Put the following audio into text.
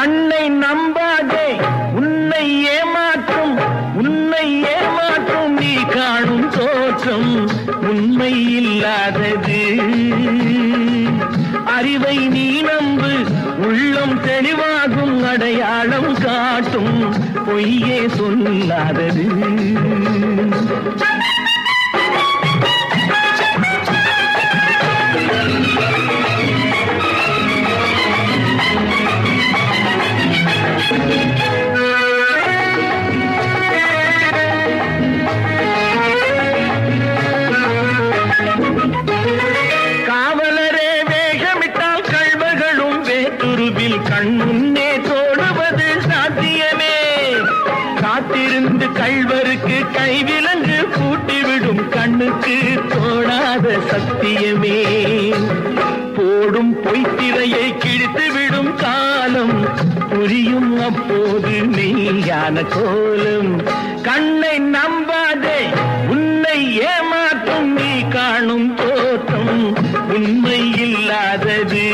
கண்ணை நம்பாதே உன்னை ஏமாற்றும் நீ காணும் தோற்றம் உண்மை இல்லாதது. அறிவை நீ நம்பு, உள்ளம் தெளிவாகும், அடையாளம் காட்டும் பொய்யே சொல்லாதது. காவலரே வேஷமிட்டால் கள்வர்களும் வேற்றுருவில் கண் முன்னே தோடுவது சாத்தியமே. காத்திருந்து கள்வருக்கு கைவிலங்கு பூட்டிவிடும் கண்ணுக்கு தோடாத சத்தியமே. போடும் பொய்த்திரையை கிழித்துவிடும் காலம் புரியும் அப்போது மெய்யான கோலம். கண்ணை நம்பாதே உன்னை ஏமாற்றும் நீ காணும் தோற்றம் உண்மை இல்லாதது.